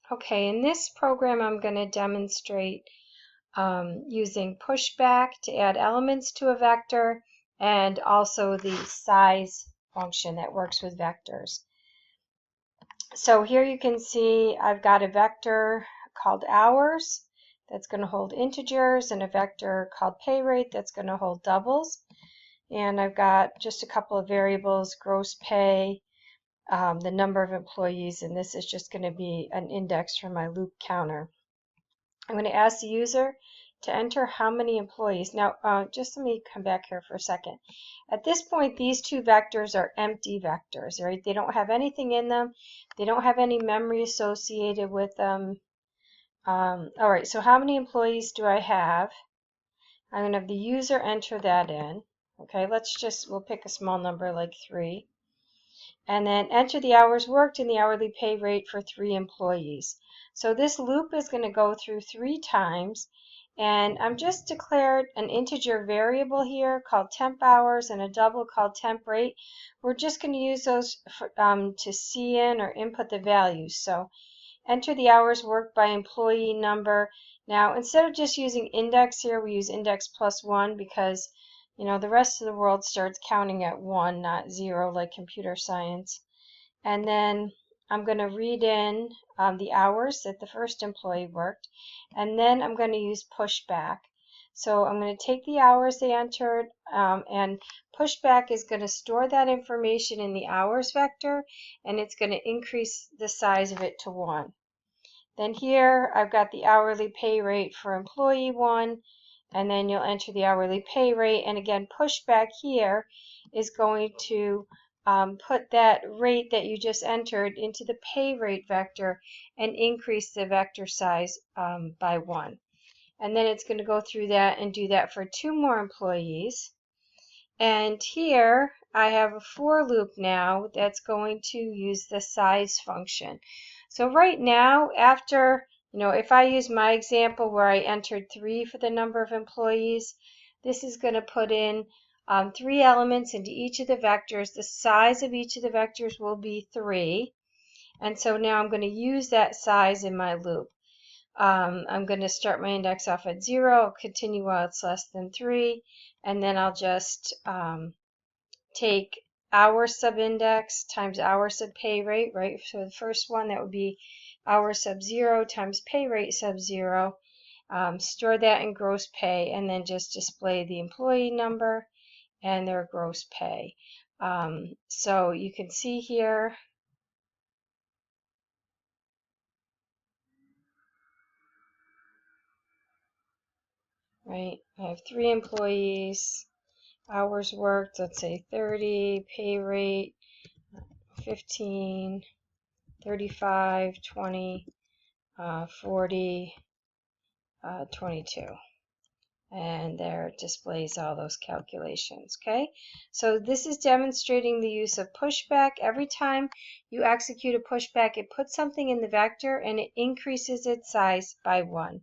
Okay, in this program I'm going to demonstrate using pushback to add elements to a vector, and also the size function that works with vectors. So here you can see I've got a vector called hours that's going to hold integers, and a vector called pay rate that's going to hold doubles. And I've got just a couple of variables, gross pay, the number of employees, and this is just going to be an index for my loop counter. I'm going to ask the user to enter how many employees. Now, just let me come back here for a second. At this point, these two vectors are empty vectors, right? They don't have anything in them. They don't have any memory associated with them. All right, so how many employees do I have? I'm going to have the user enter that in. Okay, we'll pick a small number like 3. And then enter the hours worked and the hourly pay rate for 3 employees. So this loop is going to go through 3 times, and I'm just declared an integer variable here called temp hours and a double called temp rate. We're just going to use those for, to see in or input the values. So enter the hours worked by employee number. Now, instead of just using index here, we use index +1 because the rest of the world starts counting at 1, not 0, like computer science. And then I'm going to read in the hours that the first employee worked, and then I'm going to use pushback. So I'm going to take the hours they entered, and pushback is going to store that information in the hours vector, and it's going to increase the size of it to 1. Then here I've got the hourly pay rate for employee 1, and then you'll enter the hourly pay rate, and again pushback here is going to put that rate that you just entered into the pay rate vector and increase the vector size by 1. And then it's going to go through that and do that for 2 more employees. And here I have a for loop now that's going to use the size function. So right now, after if I use my example where I entered 3 for the number of employees, this is going to put in 3 elements into each of the vectors. The size of each of the vectors will be 3. And so now I'm going to use that size in my loop. I'm going to start my index off at 0, I'll continue while it's less than 3, and then I'll just take hour subindex times hour sub pay rate, right? So the first one, that would be hour sub 0 times pay rate sub 0. Store that in gross pay, and then just display the employee number and their gross pay. So you can see here, right? I have 3 employees, hours worked, let's say 30, pay rate 15, 35, 20, 40, 22. And there it displays all those calculations. Okay, so this is demonstrating the use of pushback. Every time you execute a pushback, it puts something in the vector and it increases its size by 1.